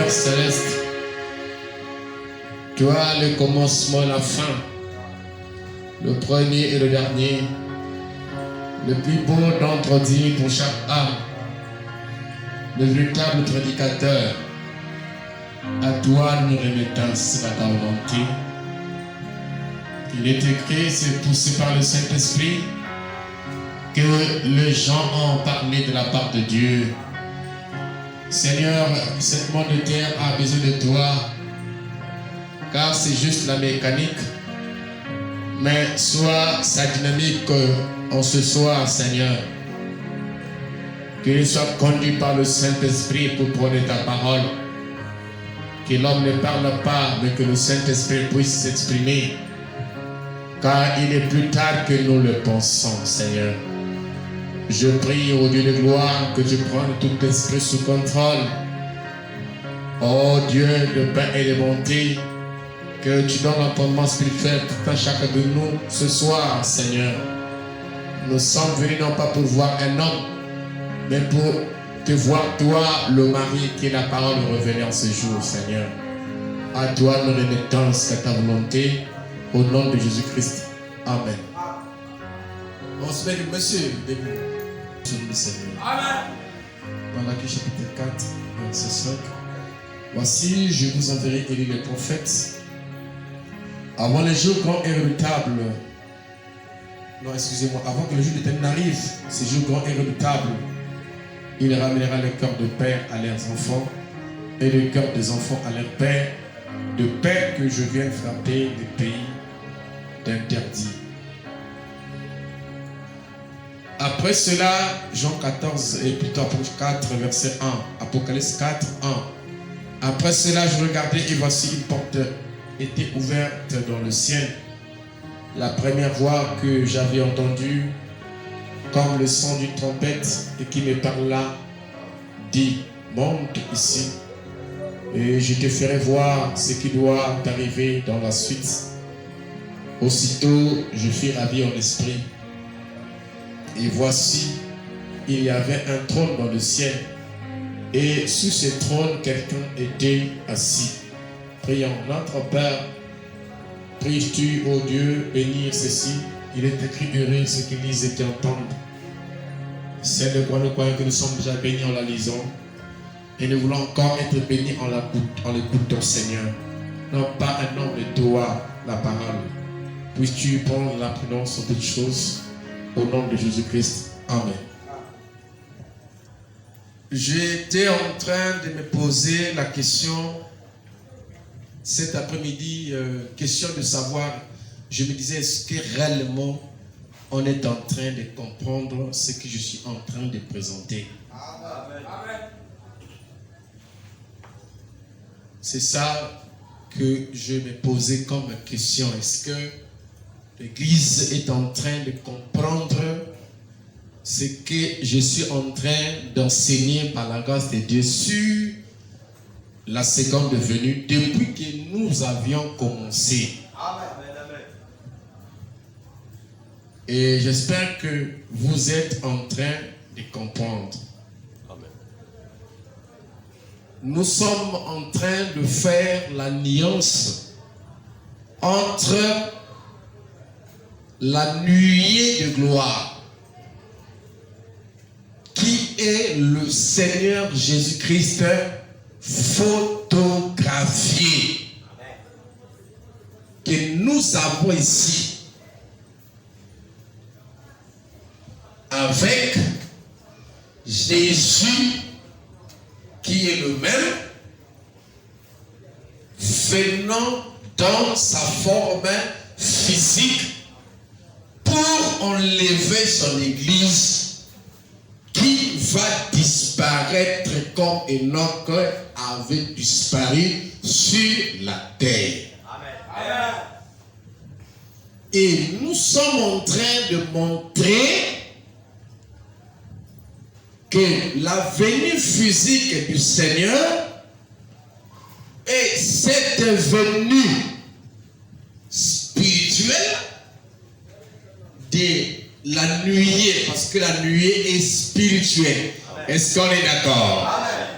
Céleste, tu as le commencement et la fin, le premier et le dernier, le plus beau d'entretien pour chaque âme, le véritable prédicateur. À toi nous remettons ta volonté. Il est écrit, c'est poussé par le Saint-Esprit, que les gens ont parlé de la part de Dieu. Seigneur, cette monde de terre a besoin de toi, car c'est juste la mécanique, mais soit sa dynamique en ce soir, Seigneur, qu'il soit conduit par le Saint-Esprit pour prôner ta parole, que l'homme ne parle pas, mais que le Saint-Esprit puisse s'exprimer, car il est plus tard que nous le pensons, Seigneur. Je prie au Dieu de gloire que tu prennes tout esprit sous contrôle. Oh Dieu de paix et de bonté, que tu donnes l'entendement spirituel à chacun de nous ce soir, Seigneur. Nous sommes venus non pas pour voir un homme, mais pour te voir toi, le mari, qui est la parole revenue en ce jour, Seigneur. À toi nous remettons ta volonté, au nom de Jésus-Christ. Amen. On se met le monsieur debout. Seigneur. Amen. Malachie chapitre 4, verset 5. Voici, je vous enverrai Élie le prophète avant le jour grand et redoutable. Non, excusez-moi, avant que le jour de l'Éternel n'arrive, ce jour grand et redoutable, il ramènera le cœur de père à leurs enfants et le cœur des enfants à leurs pères, de peur que je vienne frapper des pays d'interdit. Après cela, Jean 14, et plutôt Apocalypse 4, verset 1. Apocalypse 4, 1. Après cela, je regardais et voici une porte était ouverte dans le ciel. La première voix que j'avais entendue, comme le son d'une trompette, et qui me parla, dit, monte ici, et je te ferai voir ce qui doit t'arriver dans la suite. Aussitôt, je fus ravi en esprit. Et voici, il y avait un trône dans le ciel. Et sous ce trône, quelqu'un était assis. Prions, notre Père, pries-tu, ô Dieu, bénir ceci. Il est écrit heureux ceux qui lisent et qui entendent. C'est de quoi nous croyons que nous sommes déjà bénis en la lisant. Et nous voulons encore être bénis en l'écoutant, Seigneur. Non pas un nom de toi, la parole. Puisses-tu prendre la prudence sur toutes choses. Au nom de Jésus-Christ. Amen. J'étais en train de me poser la question cet après-midi, question de savoir, je me disais, est-ce que réellement on est en train de comprendre ce que je suis en train de présenter? Amen. C'est ça que je me posais comme question. Est-ce que l'Église est en train de comprendre ce que je suis en train d'enseigner par la grâce de Dieu sur la seconde venue depuis que nous avions commencé? Amen. Et j'espère que vous êtes en train de comprendre. Amen. Nous sommes en train de faire la nuance entre la nuée de gloire qui est le Seigneur Jésus-Christ photographié que nous avons ici avec Jésus qui est le même venant dans sa forme physique pour enlever son église qui va disparaître comme Enoch avait disparu sur la terre. Amen. Et nous sommes en train de montrer que la venue physique du Seigneur est cette venue spirituelle de la nuée, parce que la nuée est spirituelle. Est-ce qu'on est d'accord? Amen.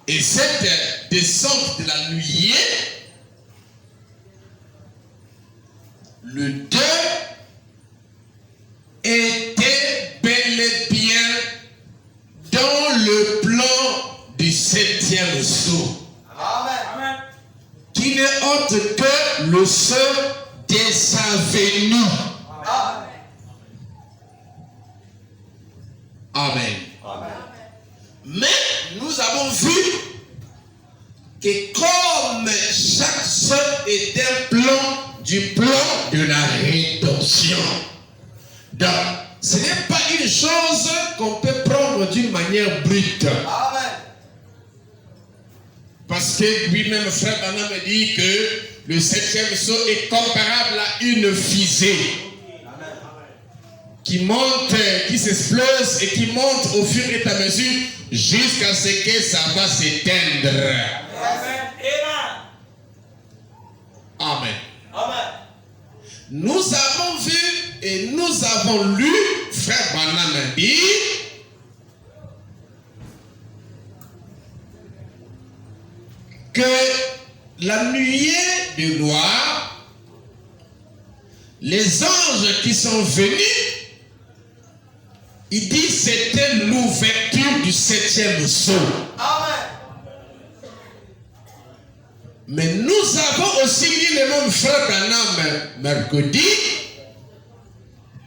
Et cette descente de la nuée, le 2 était bel et bien dans le plan du 7e sceau. Amen. Qui n'est autre que le sceau de sa venue. Amen. Amen. Amen. Mais nous avons vu que comme chaque sceau est un plan du plan de la rédemption. Donc, ce n'est pas une chose qu'on peut prendre d'une manière brute. Amen. Parce que lui-même, frère Branham me dit que le 7e sceau est comparable à une fusée qui monte, qui s'explose et qui monte au fur et à mesure jusqu'à ce que ça va s'éteindre. Amen. Amen. Amen. Nous avons vu et nous avons lu, frère Branham dit, que la nuée de gloire, les anges qui sont venus, il dit c'était l'ouverture du 7e sceau. Amen. Mais nous avons aussi lu le même frère Branham mercredi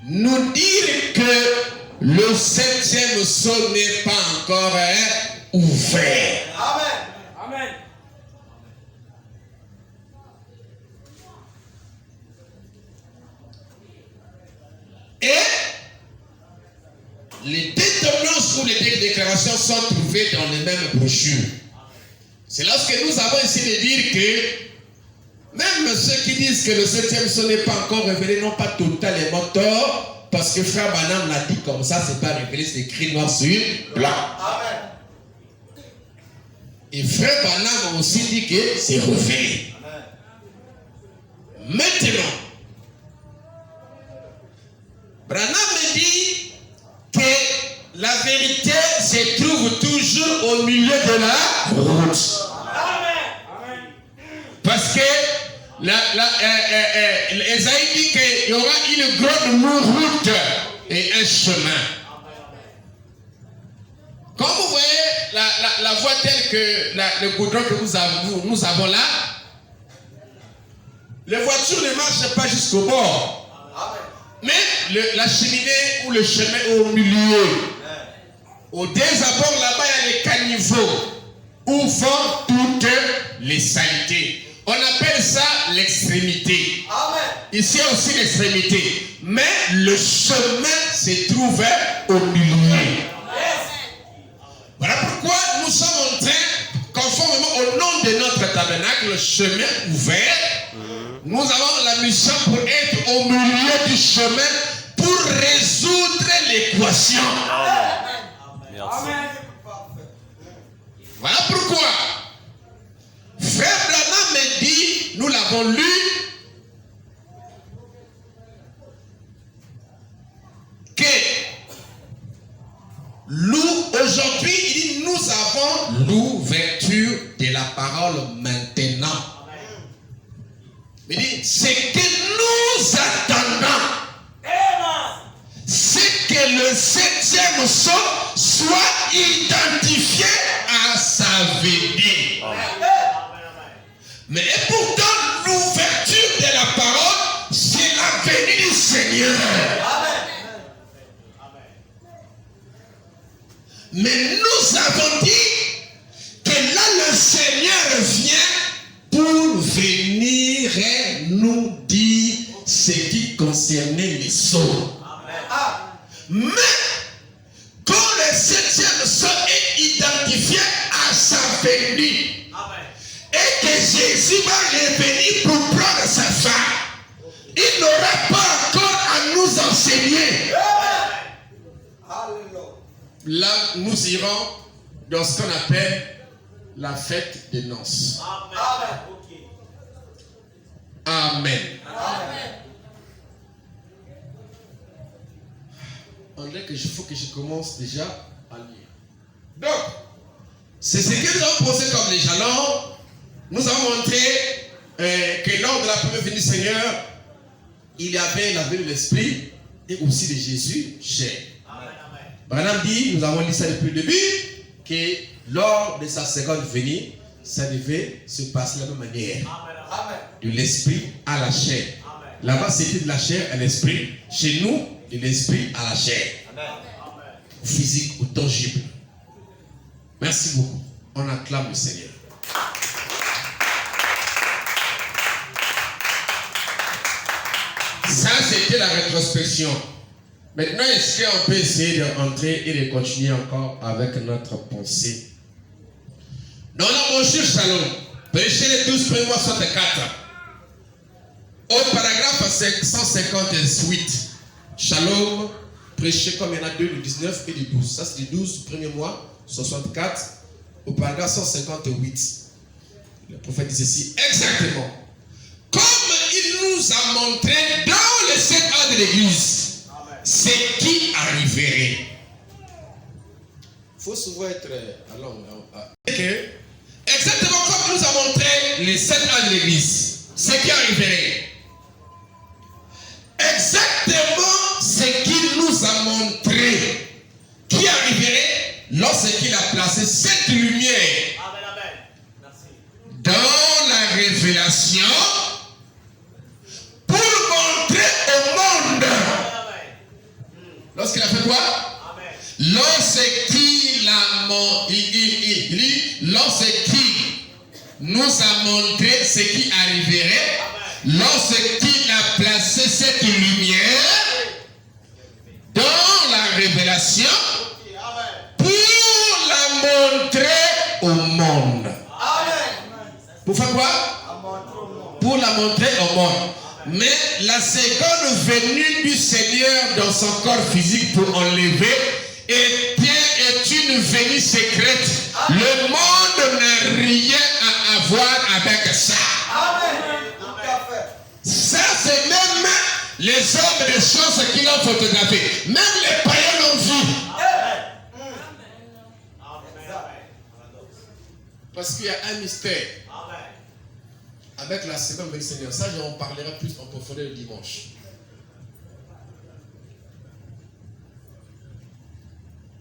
nous dire que le 7e sceau n'est pas encore ouvert. Amen. Amen. Et les déterminances ou les déclarations sont trouvées dans les mêmes brochures. C'est lorsque nous avons essayé de dire que même ceux qui disent que le 7e sceau n'est pas encore révélé n'ont pas totalement tort, parce que frère Branham l'a dit comme ça, c'est pas révélé, c'est écrit noir sur blanc. Amen. Et frère Branham a aussi dit que c'est révélé. Amen. Maintenant, Branham me dit que la vérité se trouve toujours au milieu de la route. Amen. Parce que Esaïe dit qu'il y aura une grande route et un chemin. Quand vous voyez la voie telle que le goudron que nous avons là, les voitures ne marchent pas jusqu'au bord. Amen. Mais la cheminée ou le chemin est au milieu. Au désabord, là-bas, il y a les caniveaux où vont toutes les saletés. On appelle ça l'extrémité. Amen. Ici, il y a aussi l'extrémité. Mais le chemin se trouve au milieu. Voilà pourquoi nous sommes en train, conformément au nom de notre tabernacle, chemin ouvert, nous avons la mission pour être au milieu du chemin pour résoudre l'équation. Amen. Voilà pourquoi Frère Branham me dit, nous l'avons lu, que aujourd'hui, il dit, nous avons l'ouverture de la parole maintenant. Il dit, ce que nous attendons, c'est que le 7e sceau soit identifié à sa venue. Mais et pourtant, l'ouverture de la parole, c'est la venue du Seigneur. Mais nous avons dit que là, le Seigneur vient pour venir nous dire ce qui concernait les sceaux. Mais quand le 7e sceau est identifié à sa venue, et que Jésus va revenir pour prendre sa femme, il n'aura pas encore à nous enseigner. Là, nous irons dans ce qu'on appelle la fête des noces. Amen. On dirait qu'il faut que je commence déjà à lire. Donc, c'est ce que nous avons posé comme les jalons. Nous avons montré que lors de la première venue du Seigneur, il y avait la venue de l'Esprit et aussi de Jésus chair. Branham dit, nous avons dit ça depuis le début, que lors de sa seconde venue, ça devait se passer de la même manière. De l'esprit à la chair. Là-bas, c'était de la chair à l'esprit. Chez nous, de l'esprit à la chair. Physique ou tangible. Merci beaucoup. On acclame le Seigneur. Ça, c'était la rétrospection. Maintenant, est-ce qu'on peut essayer d'entrer et de continuer encore avec notre pensée? Dans la brochure Shalom, prêchez les 12 premiers mois 64. Au paragraphe 558, Shalom, prêchez comme il y en a deux, le 19 et le 12. Ça, c'est les 12 premiers mois 64. Au paragraphe 158, le prophète dit ceci exactement. Comme il nous a montré dans les 7 ans de l'Église, ce qui arriverait. Il faut souvent être à l'angle. Exactement comme il nous a montré les 7 ans de l'Église, ce qui arriverait. Exactement ce qu'il nous a montré qui arriverait lorsqu'il a placé cette lumière dans la révélation pour montrer au monde. Lorsqu'il a fait quoi? Lorsqu'il nous a montré ce qui arriverait, lorsqu'il a placé cette lumière dans la révélation pour la montrer au monde. Pour faire quoi? Pour la montrer au monde. Mais la seconde venue du Seigneur dans son corps physique pour enlever est une venue secrète. Le monde n'a rien à avoir avec ça. Ça, c'est même les hommes de science qui l'ont photographié. Même les païens l'ont vu. Parce qu'il y a un mystère. Avec la seconde venue du Seigneur. Ça, j'en parlerai plus en profondeur le dimanche.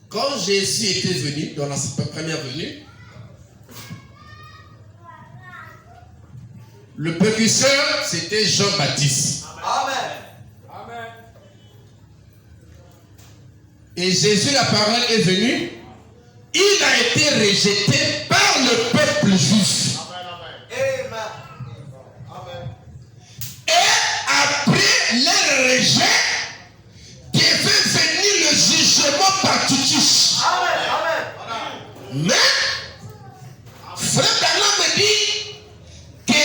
Quand Jésus était venu, dans la première venue, le précurseur, c'était Jean-Baptiste. Amen. Et Jésus, la parole est venue. Il a été rejeté par le peuple juif. Après leur rejet, devait venir le jugement par Titus. Mais, frère Branham me dit que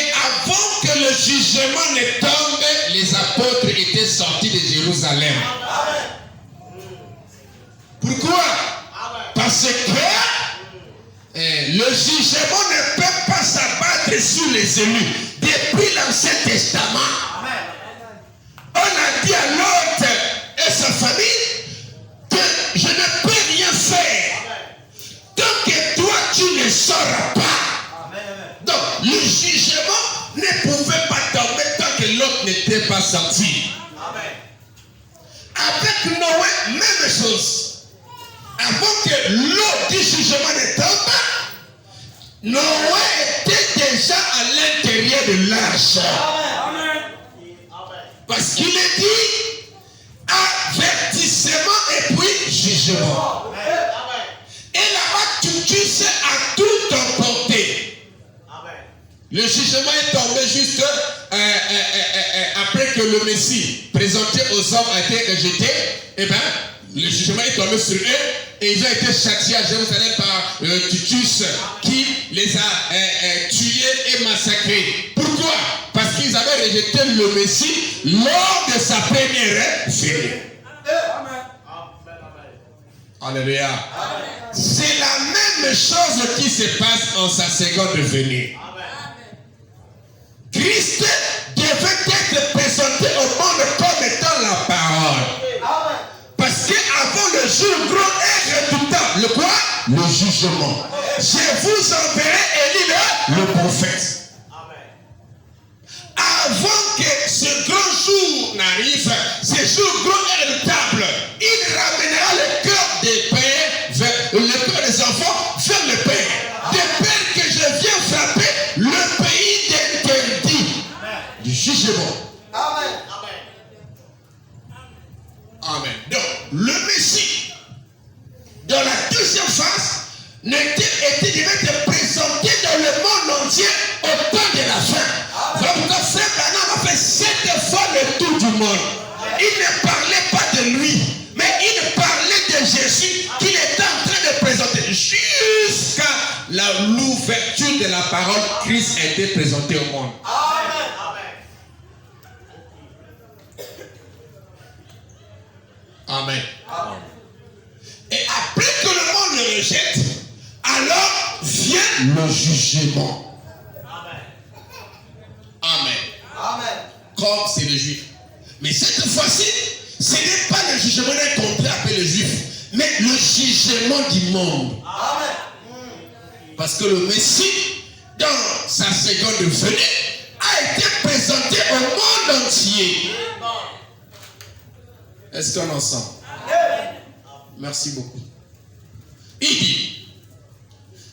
le jugement ne tombe, les apôtres étaient sortis de Jérusalem. Pourquoi? Parce que le jugement ne peut pas s'abattre sur les élus. Depuis l'Ancien Testament, on a dit à Lot et sa famille que je ne peux rien faire tant que toi tu ne sauras pas. Donc le jugement ne pouvait pas tomber tant que l'autre n'était pas sorti. Avec Noé, même chose. Avant que l'eau du jugement ne tombe, Noé était déjà à l'intérieur de l'arche. Parce qu'il est dit avertissement et puis jugement. Et là-bas, tu sais à tout emporter. Le jugement est tombé juste après que le Messie présenté aux hommes a été rejeté. Et bien, le jugement est tombé sur eux et ils ont été châtiés à Jérusalem par Titus qui les a tués et massacrés. Pourquoi? Parce qu'ils avaient rejeté le Messie lors de sa première venue. Alléluia. C'est la même chose qui se passe en sa seconde venue. Christ devait être présenté au monde comme étant la parole. Parce qu'avant le jour gros et redoutant, le quoi? Le jugement. Je vous enverrai Élie le prophète. Avant que ce grand jour n'arrive, ce jour gros et redoutable, il ramènera le cœur des pères, le cœur des enfants vers le Père. Des pères que je viens frapper le pays d'interdit du jugement. Amen. Amen. Donc, le Messie, dans la deuxième phase, devait être présenté dans le monde entier au temps de la fin. Voilà pourquoi Frère Branham a fait 7 fois le tour du monde. Il ne parlait pas de lui, mais il parlait de Jésus qu'il était en train de présenter. Jusqu'à l'ouverture de la parole, Christ a été présenté au monde. Amen. Amen. Et après que le monde le rejette, alors vient le jugement. Amen. Amen. Amen. Comme c'est le juif. Mais cette fois-ci, ce n'est pas le jugement d'un complet appelé le juif, mais le jugement du monde. Amen. Parce que le Messie, dans sa seconde venue, a été présenté au monde entier. Est-ce qu'on est ensemble? Merci beaucoup. Il dit,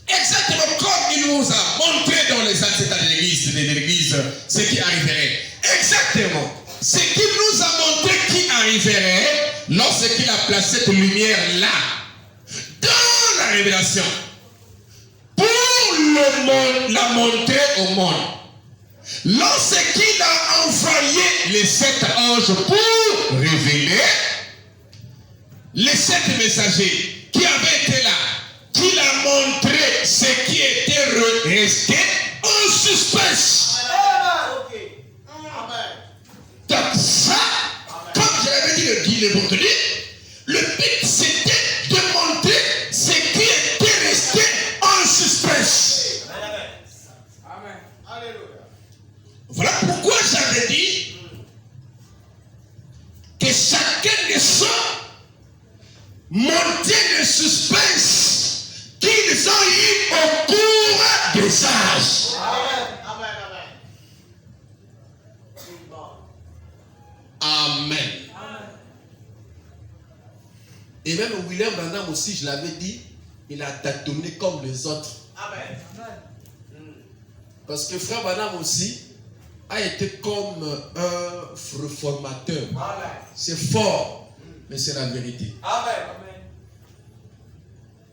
exactement comme il nous a montré dans les actes de l'église, ce qui arriverait. Exactement. Ce qu'il nous a montré qui arriverait lorsqu'il a placé cette lumière là, dans la révélation, pour le monde, la montrer au monde. Lorsqu'il a envoyé les 7 anges pour révéler les 7 messagers qui avaient été là, qu'il a montré ce qui était resté en suspense. Donc ça, comme je l'avais dit le vendredi, le but c'était de montrer ce qui était resté en suspense. Voilà pourquoi j'avais dit que chacun de ceux montait le suspense qu'ils ont eu au cours des âges. Amen. Et même William Branham aussi, je l'avais dit, il a tâtonné comme les autres. Amen. Parce que Frère Branham aussi a été comme un réformateur. C'est fort, mais c'est la vérité. Amen.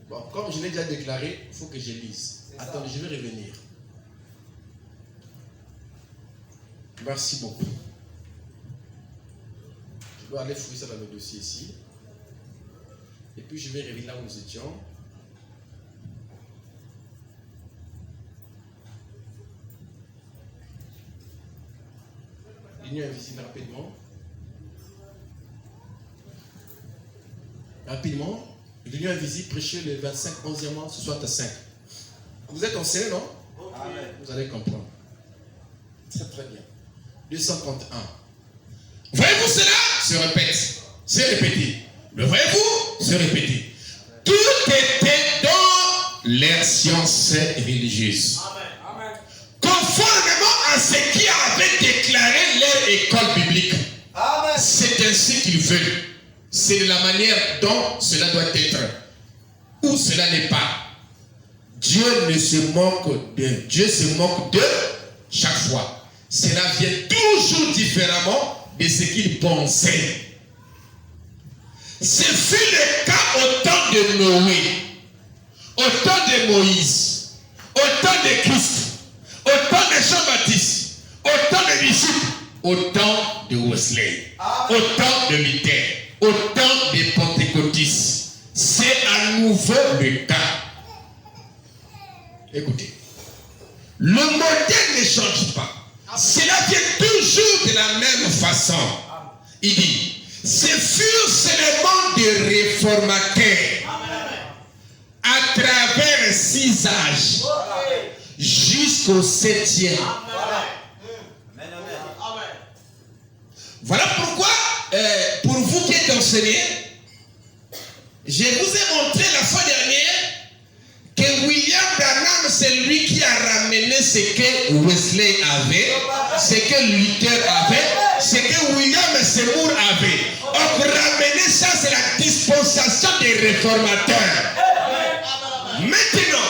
Bon, comme je l'ai déjà déclaré, il faut que je lise. Attendez, je vais revenir. Merci beaucoup. Je dois aller fouiller ça dans le dossier ici. Et puis je vais revenir là où nous étions. L'union invisible, rapidement. Rapidement. L'union invisible, prêchez le 25, 11e mois, 65. Vous êtes enseignés, non? Amen. Vous allez comprendre. Très très bien. 231. Voyez-vous cela? Se répète. C'est répété. Le voyez-vous? Se répète. Tout était dans leur science religieuse. Amen. Conformément à ce qui avait déclaré leur école biblique. Amen. C'est ainsi qu'ils veulent. C'est de la manière dont cela doit être. Ou cela n'est pas. Dieu ne se moque de. Dieu se moque de chaque fois. Cela vient toujours différemment de ce qu'il pensait. Ce fut le cas au temps de Noé, au temps de Moïse, au temps de Christ, au temps de Jean-Baptiste, au temps de disciples, au temps de Wesley, au temps de Luther, au temps des Pentecôtistes. C'est à nouveau le cas. Écoutez, le modèle ne change pas. Cela vient toujours de la même façon. Il dit, ce furent seulement des réformateurs à travers 6 âges jusqu'au 7e. Voilà pourquoi, pour vous qui êtes enseignés, je vous ai montré la fois dernière que William Branham, c'est lui qui a ramené ce que Wesley avait, ce que Luther avait, ce que William Seymour avait. Donc ramener ça, c'est la dispensation des réformateurs. Maintenant,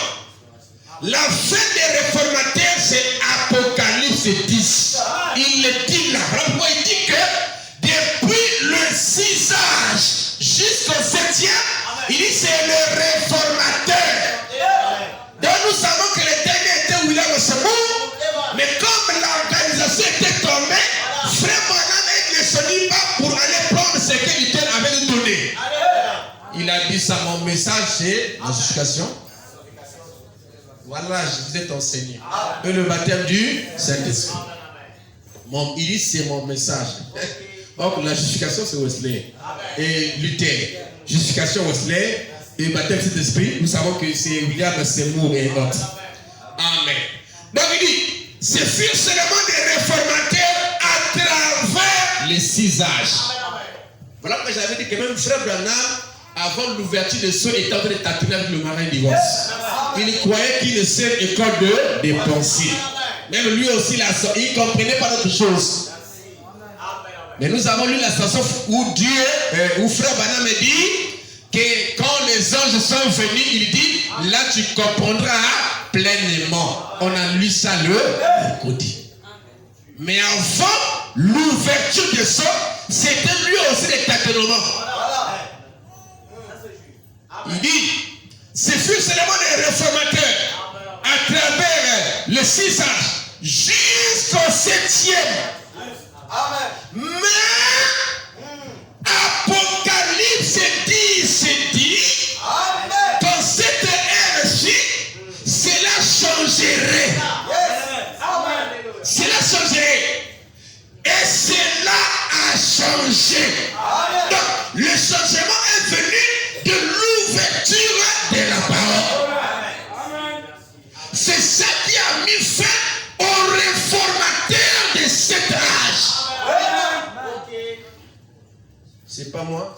la fin des réformateurs, c'est Apocalypse 10. Il le dit là. Pourquoi il dit que depuis le 6 âges jusqu'au 7e, il dit c'est le réformateur. Donc nous savons que le dernier était William Seymour, mais comme l'organisation était tombée, Frère Branham ne se dit pas pour aller prendre ce que Luther avait donné. Il a dit ça, mon message c'est la justification. Voilà, je vous ai enseigné. Et le baptême du Saint-Esprit. Il dit c'est mon message. Donc la justification c'est Wesley. Et Luther, justification Wesley. Et baptême du Saint-Esprit, nous savons que c'est William Seymour et autres. Amen. Donc il dit, ce furent seulement des réformateurs à travers les 6 âges. Voilà pourquoi j'avais dit que même Frère Branham, avant l'ouverture de ceux, était en train de tatouer avec le marin divorce. Il croyait qu'il est seule école de pensée. Même lui aussi, il ne comprenait pas d'autre chose. Mais nous avons lu la chanson où Frère Branham dit que quand les anges sont venus, il dit, là tu comprendras pleinement. On a lu ça le mercredi. Mais avant l'ouverture de ça, c'était lui aussi le tâtonnement. Il dit, ce fut seulement des réformateurs à travers les 6 âges jusqu'au 7e. Mais Apocalypse 10 dit qu'en cette ère-ci, cela changerait. Cela changerait. Et cela a changé. Donc, le changement est venu de l'ouverture de la parole. C'est ça qui a mis fin aux réformateurs de cet âge. C'est pas moi.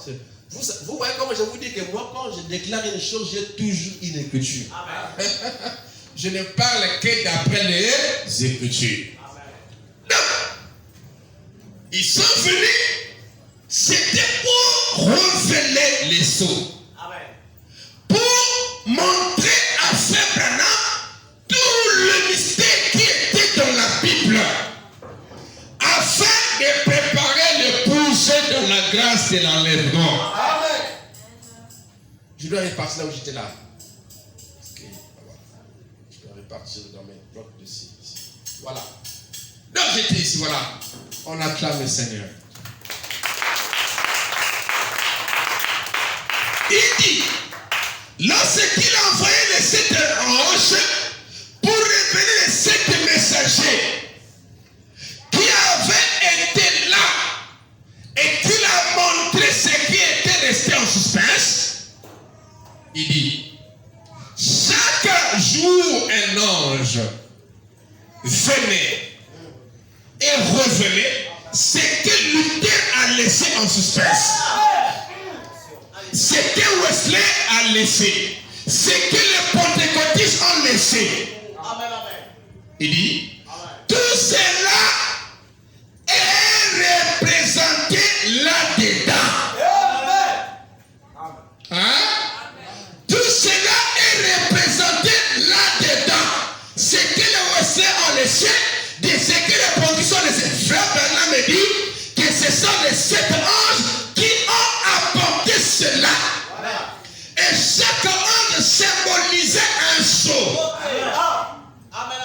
Vous voyez comment je vous dis que moi, quand je déclare une chose, j'ai toujours une écriture. Je ne parle que d'après les écritures. Donc, ils sont venus, c'était pour révéler les sceaux. Pour montrer à Frère Branham tout le mystère qui était dans la Bible, afin de préparer l'épouse dans la grâce de l'enlèvement. Je dois repartir là où j'étais là. Okay, voilà. Je dois repartir dans mes blocs de ici. Voilà. Donc j'étais ici, voilà. On acclame le Seigneur. Il dit, lorsqu'il a envoyé les 7 anges pour révéler les 7 messagers qui avaient été Il dit, chaque jour un ange venait et revenait ce que Luther a laissé en suspense. Ce que Wesley a laissé. Ce que les pentecôtistes ont laissé. Il dit, tout cela est représenté là-dedans. Hein? Tout cela est représenté là-dedans. Ce que les Wesley ont laissé, de ce que les pentecôtistes ont laissé. Frère Bernard me dit que ce sont les 7 anges qui ont apporté cela. Et chaque ange symbolisait un sceau.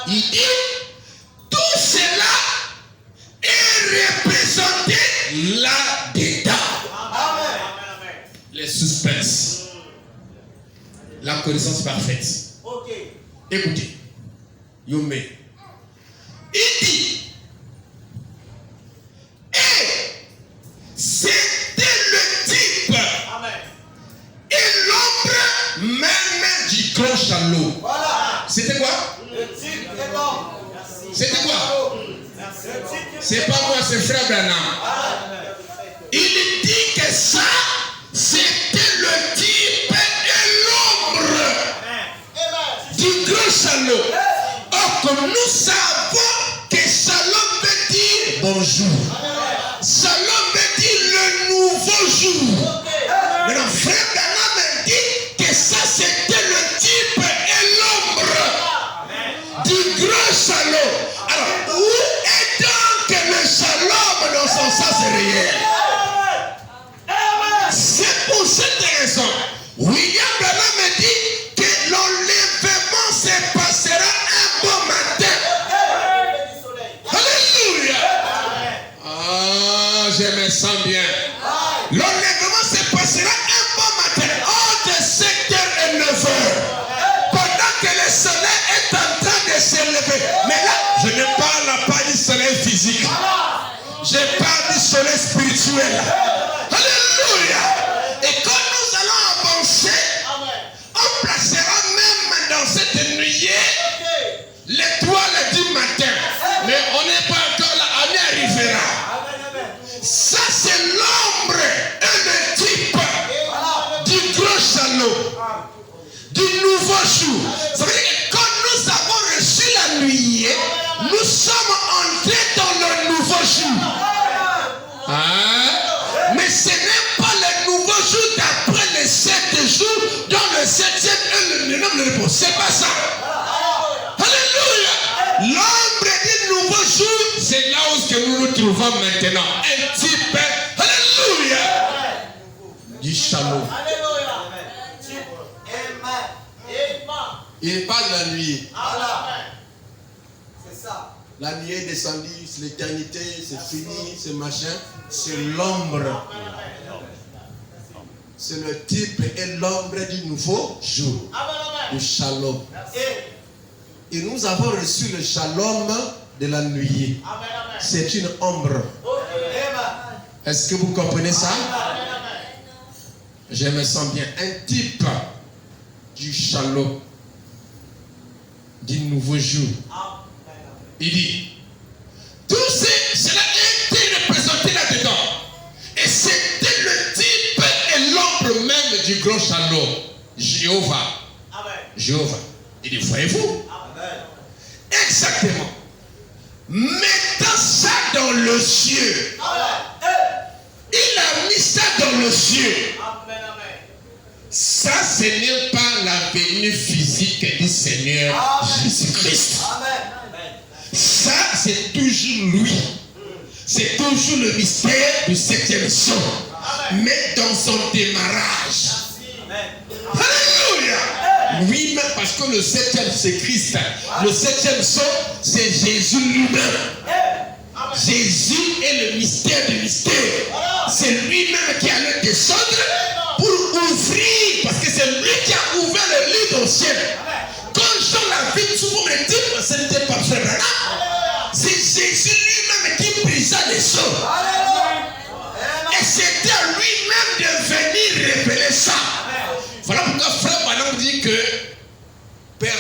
Il dit, tout cela est représenté là-dedans. Les suspens. La connaissance parfaite. Écoutez. Yomé. Il dit, et c'était le type et l'ombre même du grand Shalom. C'était quoi? C'était quoi? C'est pas moi, c'est frère Branham. Il dit que ça, c'était le type et l'ombre du grand Shalom. Or, comme nous savons que Shalom veut dire bonjour. Shalom veut dire le nouveau jour. Maintenant, frère Branham dit que ça, c'était le type et l'ombre du grand Shalom. Alors, où est donc le Shalom dans son sens réel? C'est pour cette raison, William Branham dit que l'enlèvement se passera un bon matin. Alléluia. Ah, je me sens bien. L'enlèvement se passera un bon matin entre 7h et 9h. Pendant que le soleil est en train de se lever. Mais là, je ne parle pas du soleil physique. Je parle du soleil spirituel. Alléluia. Et quand nous allons avancer, on placera même dans cette nuée l'étoile du matin. Mais on n'est pas encore là, on y arrivera. Ça, c'est l'ombre et le type du grand Shalom, du nouveau jour. Ça veut dire que quand nous avons reçu la nuée, nous sommes entrés dans le nouveau jour. Hein? Mais ce n'est pas le nouveau jour d'après les 7 jours, dans le 7e et le 9e repos. C'est pas ça. Alléluia. L'ombre du nouveau jour, c'est là où que nous nous trouvons maintenant. Un type, alléluia, du Shalom. Il parle de la nuit. C'est ça. La nuit est descendue, c'est l'éternité, c'est fini, c'est machin. C'est l'ombre. C'est le type et l'ombre du nouveau jour. Le Shalom. Et nous avons reçu le Shalom de la nuit. C'est une ombre. Est-ce que vous comprenez ça? Je me sens bien. Un type du Shalom, du nouveau jour. Il dit, tout cela a été représenté là-dedans. Et c'était le type et l'ombre même du grand Shalom. Jéhovah. Jéhovah. Il dit, voyez-vous? Exactement. Mettant ça dans le ciel. Il a mis ça dans le ciel. Ça, ce n'est pas la venue physique du Seigneur Jésus-Christ. Ça, c'est toujours lui. C'est toujours le mystère du 7e son. Mais dans son démarrage. Alléluia. Oui, mais parce que le 7e c'est Christ. Le 7e son, c'est Jésus lui-même. Jésus est le mystère du mystère. C'est lui-même qui allait descendre pour ouvrir. Parce que c'est lui qui a ouvert le livre au ciel. Quand Jean l'a vu, souvent me dit, ce n'était pas frère Branham. C'est Jésus lui-même qui brisa les sceaux. Et c'était à lui-même de venir révéler ça. Voilà pourquoi frère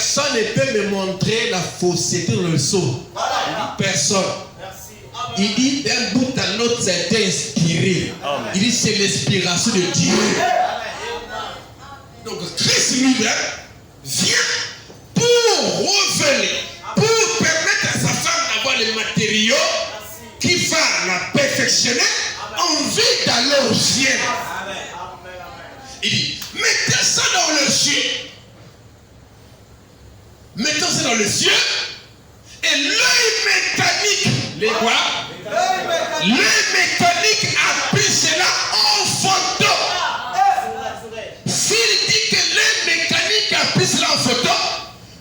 personne ne peut me montrer la fausseté dans le sceau. Personne. Il dit d'un bout à l'autre, c'était inspiré. Il dit c'est l'inspiration de Dieu. Donc Christ lui-même vient pour révéler, pour permettre à sa femme d'avoir les matériaux qui va la perfectionner en vue d'aller au ciel. Il dit, mettez ça dans le ciel. Mettons ça dans le ciel. Et l'œil mécanique, les quoi? L'œil mécanique a pris cela en photo. S'il dit que l'œil mécanique a pris cela en photo,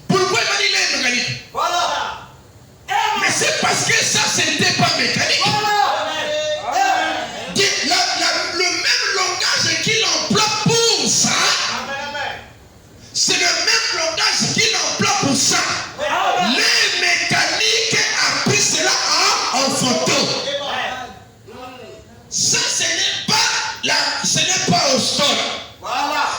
pourquoi il m'a dit l'œil mécanique? Voilà. Mais c'est parce que ça, ce n'était pas mécanique. Le même langage qu'il emploie pour ça, c'est le même langage qu'il emploie pour ça. Les mécaniques a pris cela en photo. Ça, ce n'est pas au sol.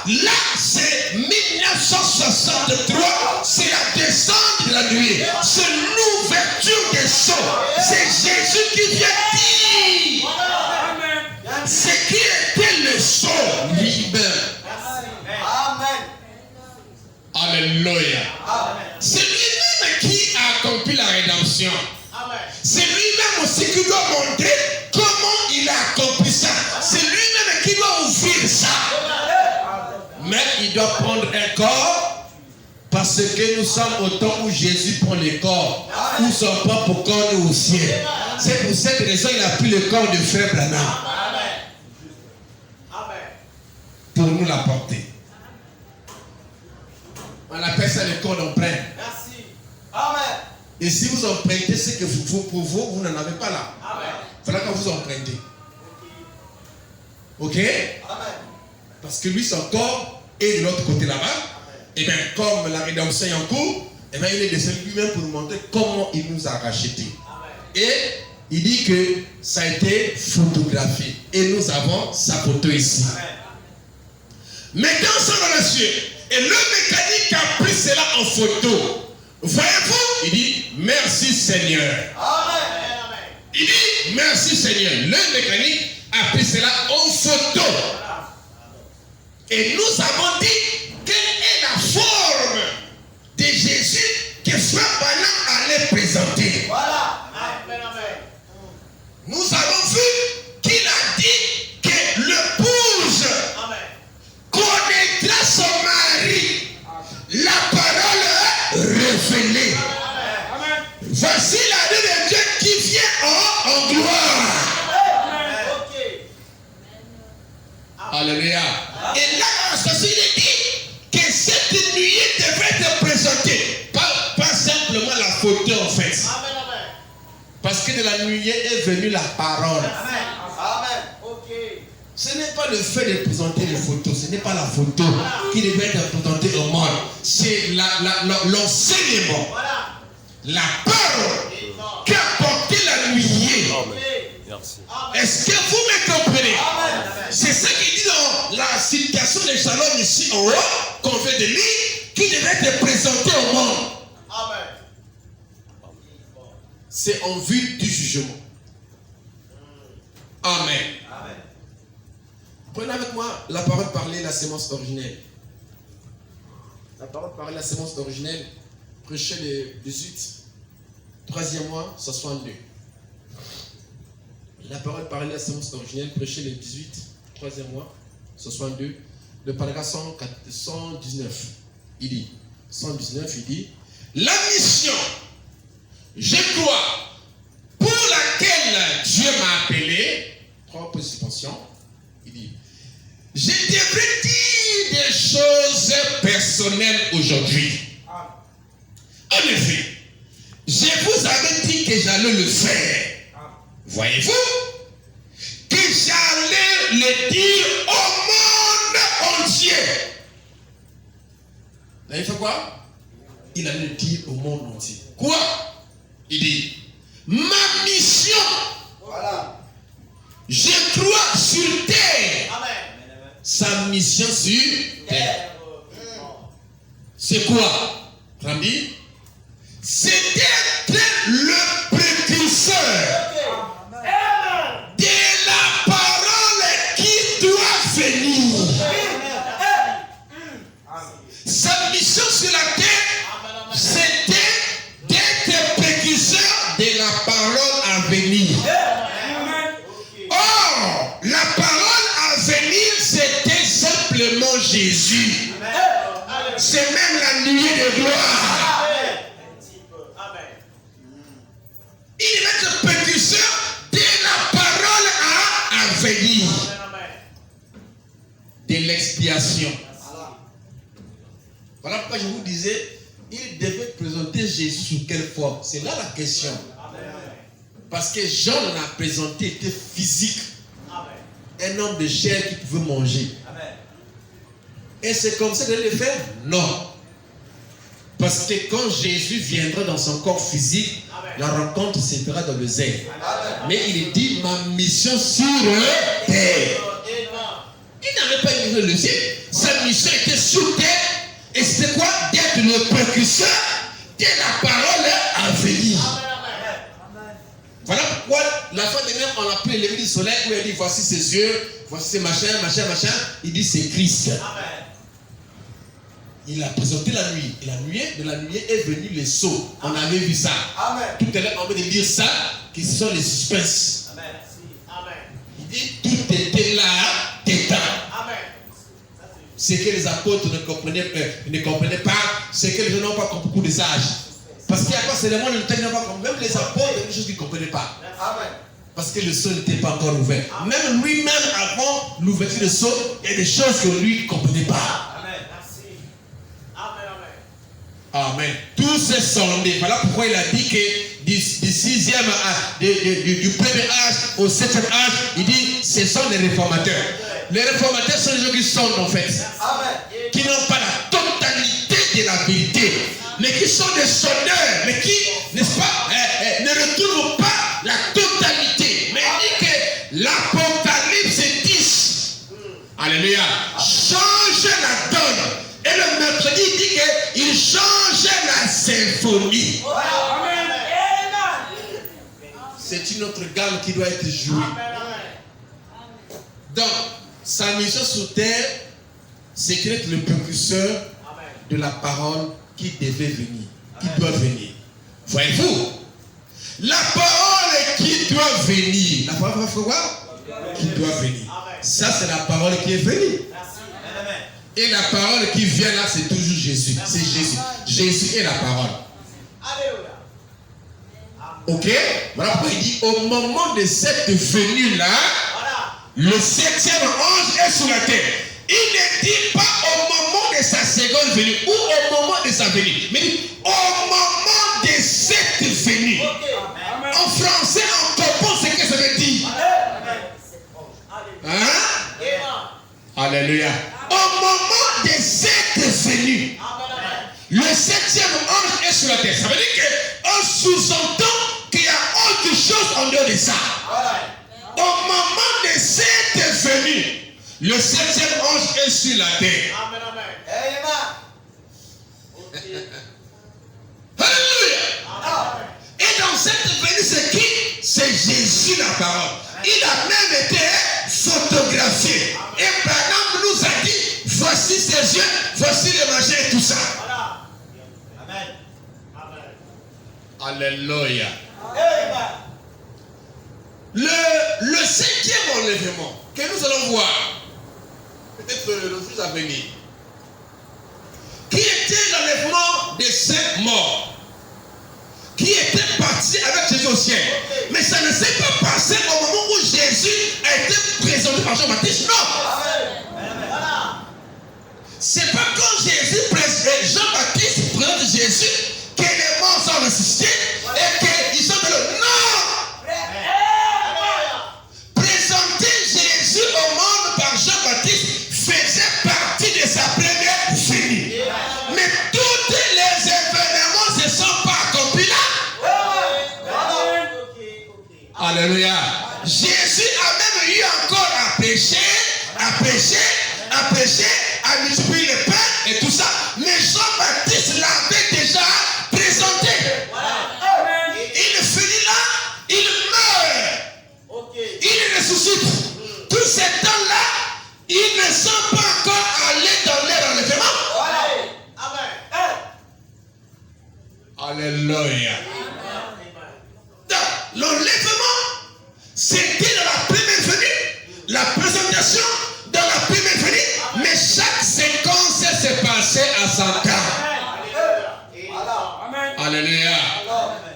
Là, c'est 1963. C'est la descente de la nuit. C'est l'ouverture des sceaux. C'est Jésus qui vient dire ce qui était le sceau lui-même. Alléluia. C'est lui-même qui a accompli la rédemption. C'est lui-même aussi qui doit montrer comment il a accompli ça. C'est lui-même qui doit ouvrir ça. Mais il doit prendre un corps parce que nous sommes au temps où Jésus prend le corps. Où son propre corps est au ciel. C'est pour cette raison qu'il a pris le corps de frère Branham. Pour nous l'apporter. On appelle ça le corps d'emprunt. Merci. Amen. Et si vous empruntez ce que vous pour vous n'en avez pas là. Amen. Il faudra que vous empruntez. Ok? Amen. Parce que lui, son corps est de l'autre côté là-bas. Et bien, comme la rédemption est en cours, et bien, il est descendu lui-même pour nous montrer comment il nous a rachetés. Et il dit que ça a été photographié. Et nous avons sa photo ici. Amen. Mettons ça dans le ciel. Et le mécanique a pris cela en photo. Voyez-vous? Il dit merci Seigneur. Amen. Il dit merci Seigneur. Le mécanique a pris cela en photo. Et nous avons dit quelle est la forme de Jésus que Frère Branham allait présenter. Voilà. Amen. Nous avons vu qu'il a dit que l'épouse connaîtra son mari. La parole révélée. Voici la Dieu de Dieu qui vient en gloire. Alléluia. Et là, il est dit que cette nuit devait être présentée. Pas simplement la photo en fait. Parce que de la nuit est venue la parole. Amen. Ok. Ce n'est pas le fait de présenter les photos, ce n'est pas la photo qui devait être présentée au monde. C'est l'enseignement, la parole qui a porté la nuit. Est-ce que vous me comprenez? C'est ça qui dit dans la citation de Shalom ici en haut, qu'on vient de lire, qui devait être présenté au monde. C'est en vue du jugement. Amen. Prenez avec moi la parole parlée, la sémence originelle. La parole parlée, la sémence originelle, prêchée le 18, 3e mois, 62. La parole parlée, la sémence originelle, prêchée le 18, 3e mois, 62. Le paragraphe 119, il dit, 119, il dit, la mission, je crois, pour laquelle Dieu m'a appelé, 3 participations, il dit, je devrais dire des choses personnelles aujourd'hui. En effet, je vous avais dit que j'allais le faire. Voyez-vous? Que j'allais le dire au monde entier. Là, il fait quoi? Il allait le dire au monde entier. Quoi? Il dit, ma mission, je crois sur terre. Amen. Sa mission sur terre. C'est quoi? 30 000. C'était le précurseur de la parole qui doit venir. Sa mission sur la terre, c'était d'être précurseur de la parole à venir. Or, la parole à venir, c'était simplement Jésus. C'est même la nuée de gloire. Il va être précurseur de la parole à venir. De l'expiation. Voilà pourquoi je vous disais, il devait présenter Jésus sous quelle forme? C'est là la question. Parce que Jean l'a présenté, était physique. Un homme de chair qui pouvait manger. Et c'est comme ça qu'il allait le faire? Non. Parce que quand Jésus viendra dans son corps physique, la rencontre se fera dans le zèle. Mais il dit, ma mission sur terre. Il n'avait pas une mission le ciel. Sa mission était sur terre. Et c'était quoi? D'être le précurseur de la parole à venir. Voilà pourquoi la fin dernière, on a pris l'éveil du soleil où il dit, voici ses yeux, voici ses machins. Il dit, c'est Christ. Il a présenté la nuit. Et de la nuit est venu les sceaux. On avait vu ça. Amen. Tout à l'heure, on veut dire ça, qui sont les suspens. Amen. Il dit, tout était là, dedans. C'est que les apôtres ne comprenaient pas, c'est que les gens n'ont pas compris pour des âges. Parce qu'il y a pas seulement le temps, même les apôtres, il y a des choses qu'ils ne comprenaient pas. Amen. Parce que le sceau n'était pas encore ouvert. Même lui-même, avant l'ouverture du sceau, il y a des choses que lui ne comprenait pas. Amen. Tous ces sondés. Voilà pourquoi il a dit que du 6e âge, du premier âge au 7e âge, il dit ce sont les réformateurs. Les réformateurs sont les gens qui sondent en fait. Amen. Qui n'ont pas la totalité de la vérité. Mais qui sont des sondeurs. Mais qui, n'est-ce pas, ne retrouvent pas la totalité. Mais il dit que l'Apocalypse 10, alléluia, change la donne. Et le mercredi, il dit qu'il change la symphonie. C'est une autre gamme qui doit être jouée. Donc, sa mission sur terre, c'est d'être le précurseur de la parole qui devait venir, qui doit venir. Voyez-vous, la parole qui doit venir, la parole qui doit venir. Ça, c'est la parole qui est venue. Et la parole qui vient là, c'est toujours Jésus. C'est Jésus. Jésus est la parole. Ok? Voilà pourquoi il dit, au moment de cette venue-là, le 7e ange est sur la terre. Il ne dit pas au moment de sa seconde venue ou au moment de sa venue. Mais il dit, au moment de cette venue. En français, on comprend ce que ça veut dire. Hein? Alléluia. Au moment de cette venue, le 7e ange est sur la terre. Ça veut dire qu'on sous-entend qu'il y a autre chose en dehors de ça. Au moment de cette venue, le 7e ange est sur la terre. Alléluia. Et dans cette venue, c'est qui? C'est Jésus la parole. Il a même été photographié. Et Branham nous a dit, voici ses yeux, voici les machins et tout ça. Amen. Alléluia. Le 5e enlèvement que nous allons voir, peut-être le jour à venir, qui était l'enlèvement des 5 morts, qui était parti avec Jésus au ciel. Mais ça ne s'est pas passé au moment où Jésus a été présenté par Jean-Baptiste. Non. C'est pas quand Jean-Baptiste présente Jésus que les morts sont ressuscités et qu'ils sont de l'eau. Non. Présenter Jésus au monde par Jean-Baptiste faisait partie de sa première venue. Mais tous les événements ne se sont pas accomplis là. Alléluia. Jésus a même eu encore à pécher, à multiplier le pain et tout ça. Mais Jean-Baptiste l'avait déjà Alléluia. Donc, l'enlèvement, c'était dans la première venue, la présentation dans la première venue, mais chaque séquence s'est passée à son temps. Amen. Alléluia.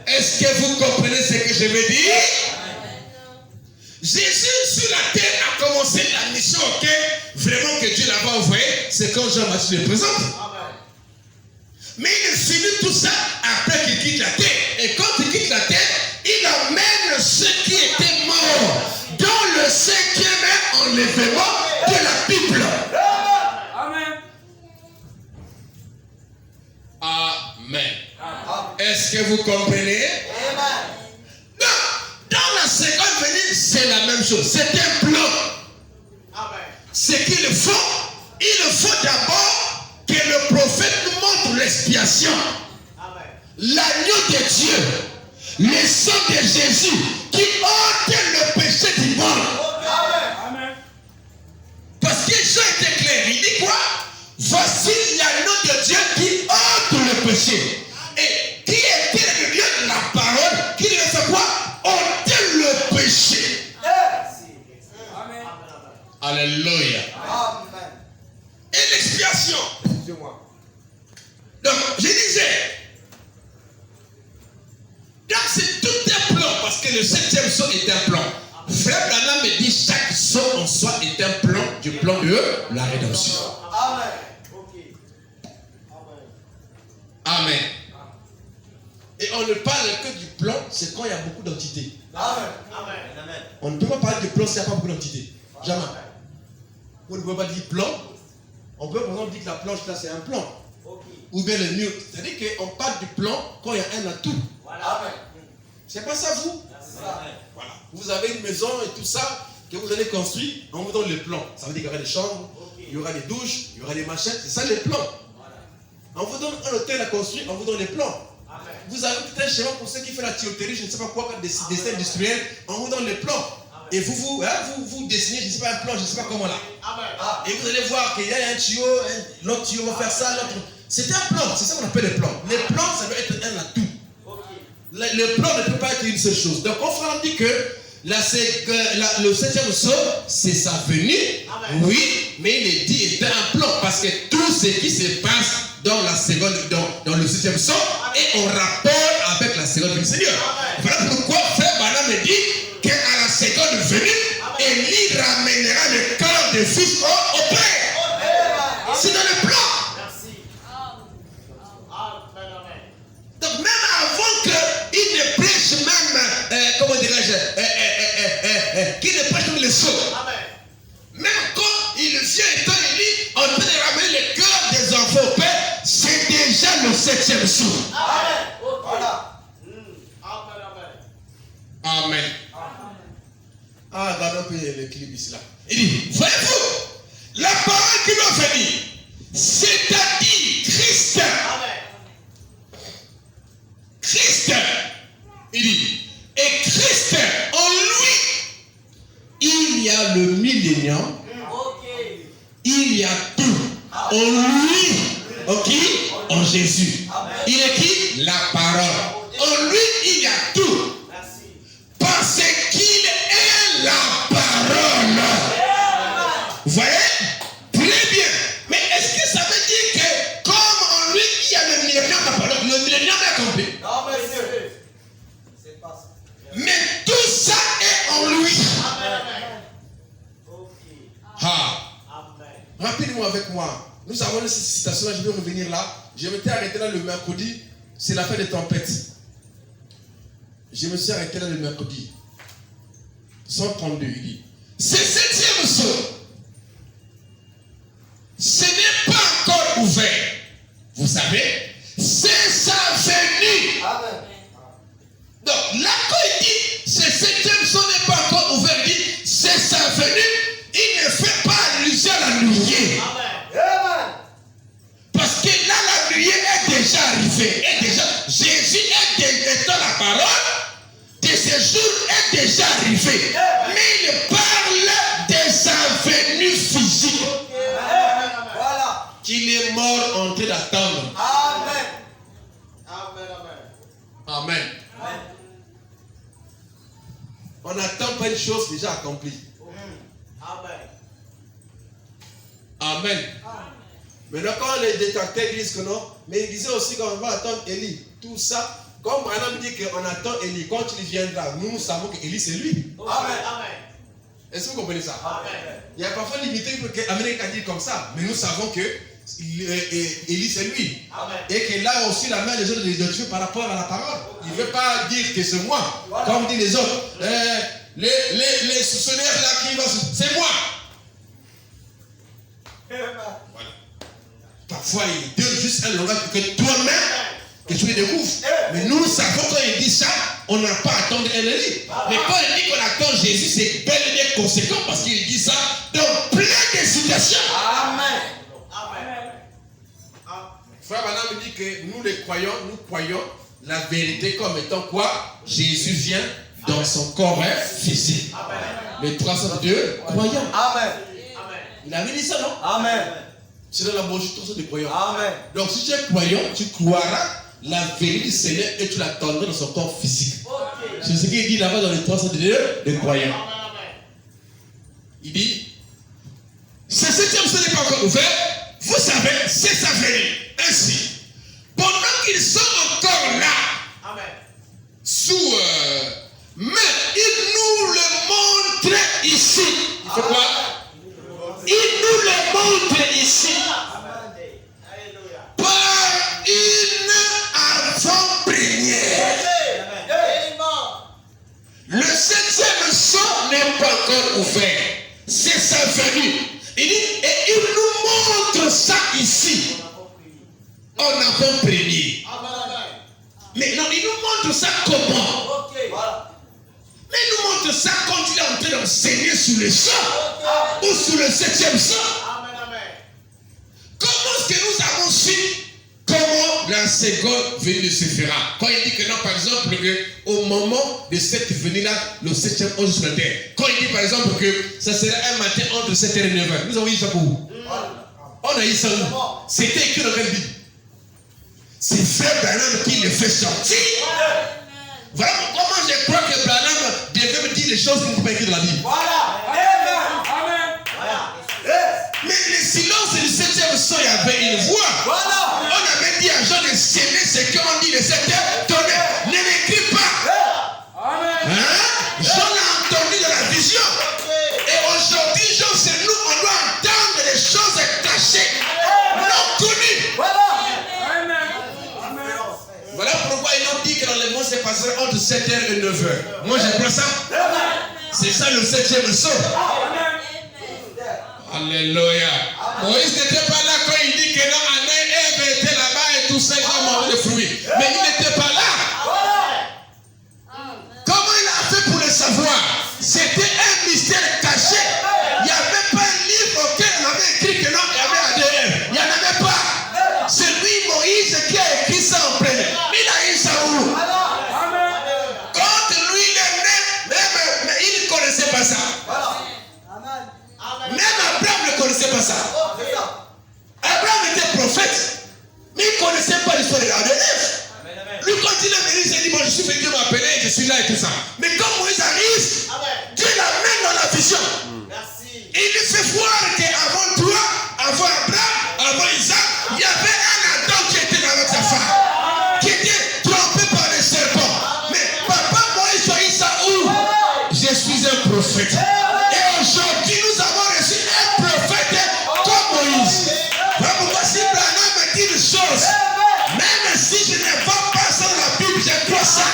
Est-ce que vous comprenez ce que je veux dire? Jésus sur la terre a commencé la mission vraiment que Dieu l'avait envoyé, c'est quand Jean-Baptiste le présente. Mais il finit tout ça après qu'il quitte la terre. Et quand il quitte la terre, il amène ceux qui étaient morts dans le cinquième enlèvement de la Bible. Amen. Amen. Est-ce que vous comprenez? Non. Dans la seconde venue, c'est la même chose. C'est un plan. Ce qu'ils font, il faut d'abord que le prophète nous montre l'expiation. L'agneau de Dieu, le sang de Jésus qui ôte le péché du monde. Parce que Jean était clair, il dit quoi? Voici l'agneau de Dieu qui ôte le péché. Et qui était le lieu de la parole qui devait faire quoi? Ôter le péché. Alléluia. Et l'expiation. Donc, je disais, donc c'est tout un plan, parce que le septième saut est un plan. Frère Branham me dit, chaque saut en soi est un plan du plan de la rédemption. Amen. Et on ne parle que du plan, c'est quand il y a beaucoup d'entités. On ne peut pas parler de plan s'il n'y a pas beaucoup d'entités. Jamais. On ne peut pas dire plan. On peut par exemple dire que la planche là c'est un plan. Ou bien le mur. C'est-à-dire qu'on parle du plan quand il y a un atout. C'est pas ça vous? Voilà. Vous avez une maison et tout ça que vous allez construire, on vous donne le plan. Ça veut dire qu'il y aura des chambres, il y aura des douches, il y aura des machins. C'est ça les plans. On vous donne un hôtel à construire, on vous donne les plans. Vous avez tout un schéma pour ceux qui font la tuyauterie, je ne sais pas quoi, des dessins industriels, on vous donne les plans. Et vous dessinez, je ne sais pas un plan, je ne sais pas comment là. Et vous allez voir qu'il y a un tuyau, l'autre tuyau va faire ça, l'autre. C'est un plan, c'est ça qu'on appelle les plans. Les plans, ça doit être un atout. Le plan ne peut pas être une seule chose. Donc, on dit que le septième saut, c'est sa venue. Oui, mais il est dit est un plan parce que tout ce qui se passe dans la seconde, dans le septième saut est en rapport avec la seconde venue du Seigneur. Voilà pourquoi Frère Branham me dit qu'à la seconde venue, Élie ramènera le cœur des fils au Père. C'est dans le plan. Donc même avant qu'il ne prêche même, comment dirais-je, qu'il ne prêche même les sauts. Même quand il vient étant Élie, on peut ramener le cœur des enfants au Père, c'est déjà le septième saut. Voilà. Amen. Ah, regardons un peu le clip ici là. Il dit, voyez-vous, la parole qui doit venir, c'est-à-dire Christ. Christ, il dit, et Christ, en lui, il y a le millénium, il y a tout. En lui, ok, en Jésus. Il est qui? La parole. En lui, il y a tout. Parce qu'il est la parole. Vous voyez? Très bien. Mais est-ce que ça veut dire que comme en lui, il y a le millénium, la parole, le millénium est complet? Non, monsieur. C'est pas ça. Mais tout ça est en lui. Amen. Ok. Ah. Amen. Rapidement avec moi. Nous avons cette citation-là, je vais revenir là. Je m'étais arrêté là le mercredi. C'est la fin des tempêtes. Je me suis arrêté là le mercredi. 132, il dit. Ce septième saut, ce n'est pas encore ouvert. Vous savez, c'est sa venue. Amen. Donc là, quand il dit ce septième saut n'est pas encore ouvert, il dit c'est sa venue. Il ne fait pas allusion à la nuée. Amen. Parce que là, la nuée est déjà arrivée. Jésus est dans la parole. De ce jour est déjà arrivé. Mais il parle de sa venue physique. Voilà. Qu'il est mort en train d'attendre. Amen. Amen. Amen. on n'attend pas une chose déjà accomplie. Amen. Amen. Maintenant, quand les détracteurs disent que non, mais ils disaient aussi qu'on va attendre Élie. Tout ça, comme Branham dit qu'on attend Élie, quand il viendra, nous savons qu'Élie c'est lui. Amen. Amen. Est-ce que vous comprenez ça? Amen. Il y a parfois une limité qu'Amérique a dit comme ça, mais nous savons que Élie c'est lui. Amen. Et qu'il a aussi la main des autres de Dieu par rapport à la parole. Il ne veut pas dire que c'est moi, comme disent les autres. Les soupçonneurs là qui vont, c'est moi. Voilà. Parfois il donne juste un langage que toi-même, que tu le découvres. Mais nous savons quand il dit ça, on n'a pas à attendre un Élie. Mais quand il dit qu'on attend Jésus, c'est bel et bien conséquent parce qu'il dit ça dans plein de situations. Amen. Amen. Frère Branham me dit que nous les croyants, nous croyons la vérité comme étant quoi? Jésus vient dans son corps physique. Amen. Les 302 croyants. Amen. Il avait dit ça, non? Amen. C'est dans la bouche 302 croyants. Amen. Donc si tu es croyant, tu croiras la vérité du Seigneur et tu l'attendras dans son corps physique. C'est ce qu'il dit là-bas dans les 302 des croyants. Il dit, ce septième ciel n'est pas encore ouvert. Vous savez, c'est sa venue. Ainsi, pendant qu'ils sont encore là, Amen. sous mais il nous le montre ici. Il fait quoi? Il nous le montre ici Alléluia. par une avant-première. Le septième son n'est pas encore ouvert. C'est sa venue. Il dit, et il nous montre ça ici. En avant-première. Mais non, il nous montre ça comment? Mais il nous montre ça quand il est en train d'enseigner sur le sang ou sur le septième sang. Comment est-ce que nous avons su comment la seconde venue se fera? Quand il dit que non, par exemple, au moment de cette venue-là, le septième ange sur la terre. Quand il dit par exemple que ça sera un matin entre 7h et 9h. Nous avons dit ça pour vous. On a dit ça où? C'était écrit dans quelle Bible? C'est Frère Branham qui le fait sortir. Voilà comment je crois que Branham devait me dire les choses qui ne sont pas écrites dans la Bible. Mais le silence du septième son, il y avait une voix. On avait dit à Jean de s'aimer ce qu'on dit le septième tonnerre. Ne m'écris pas. Hein? Jean l'a entendu dans la vision. Et aujourd'hui, Jean, c'est nous, on doit entendre les choses cachées, non connues. Voilà pourquoi ils ont dit que l'enlèvement se passerait entre 7h et 9h. Moi, je crois ça. C'est ça le septième son. Alléluia. Moïse n'était pas là quand il dit que non, Ève était là-bas et tout ça, ils ont mangé des fruits. Mais il n'était pas là. Comment il a fait pour le savoir? C'était un mystère caché. Il n'y avait pas un livre auquel on avait écrit que non, il y avait ADN. Il n'y en avait pas. C'est lui, Moïse, qui a écrit ça en plein. Il a eu ça où? Quand lui, il est né, mais il ne connaissait pas ça. Même Abraham ne connaissait pas ça. Abraham était prophète, mais il ne connaissait pas l'histoire de l'ADN. Lui, quand il est venu, il s'est dit, bon, je suis fait, Dieu m'a appelé, je suis là et tout ça. Mais quand Moïse arrive, Dieu l'amène dans la vision. Et il lui fait voir qu'avant toi, avant Abraham, avant Isaac, il y avait un Adam qui était avec sa femme, qui était trompé par les serpents. Mais papa Moïse, tu as eu ça où? Je suis un prophète. Et aujourd'hui, nous avons reçu un prophète comme Moïse. Voilà pourquoi si Branham me dit une chose, même si je n'ai pas ça dans la Bible, je crois ça.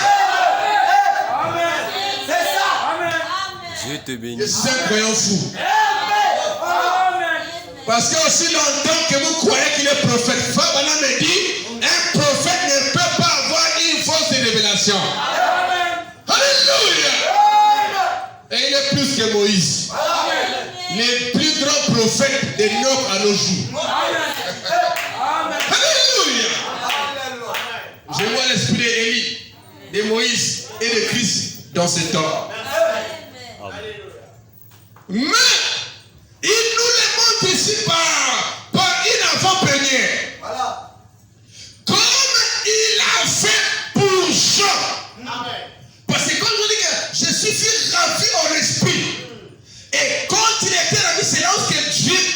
Dieu te bénisse. Je suis un croyant fou. Parce que aussi longtemps que vous croyez qu'il est prophète, Fabana me dit, un prophète ne peut pas avoir une fausse révélation. Alléluia. Et il est plus que Moïse. Les plus grands prophètes de Noé à nos jours. Alléluia. Je vois l'esprit d'Élie, de Moïse et de Christ dans ce temps. Mais il nous le montre ici par une avant-première. Comme il a fait pour Jean. Parce que quand je dis que je suis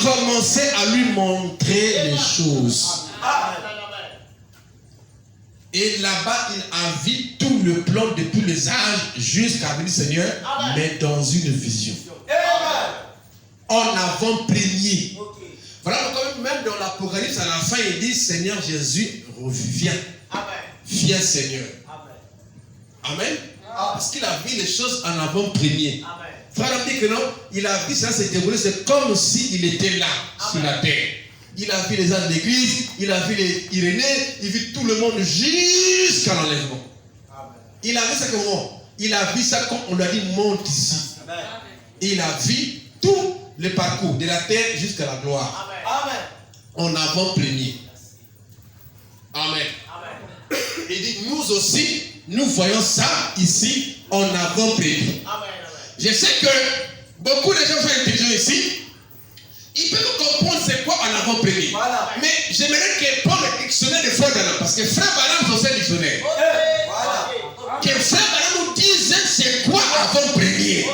commençait à lui montrer les choses. Amen. Et là-bas, il a vu tout le plan de tous les âges jusqu'à venir Seigneur, Amen. mais dans une vision. Amen. En avant-premier. Ok. Voilà pourquoi même dans l'Apocalypse, à la fin, il dit Seigneur Jésus, reviens. Amen. Viens Seigneur. Amen. Amen. Parce qu'il a vu les choses en avant-premier. Amen. Frère dit que non, il a vu ça se dérouler, c'est comme s'il était là, sur la terre. Il a vu les âmes de l'église, il a vu les Irénées, il a vu tout le monde jusqu'à l'enlèvement. Amen. Il a vu ça comment? Il a vu ça comme on lui a dit monte ici. Amen. Et il a vu tout le parcours de la terre jusqu'à la gloire. Amen. En avant-premier. Amen. Amen. Il dit nous aussi, nous voyons ça ici en avant-premier. Amen. Je sais que beaucoup de gens sont intelligents ici. Ils peuvent comprendre c'est quoi en avant-premier. Voilà. Mais j'aimerais que prendre le dictionnaire de Frère Branham, parce que Frère Branham c'est un dictionnaire. Voilà. Que Frère Branham nous dise c'est quoi avant-premier.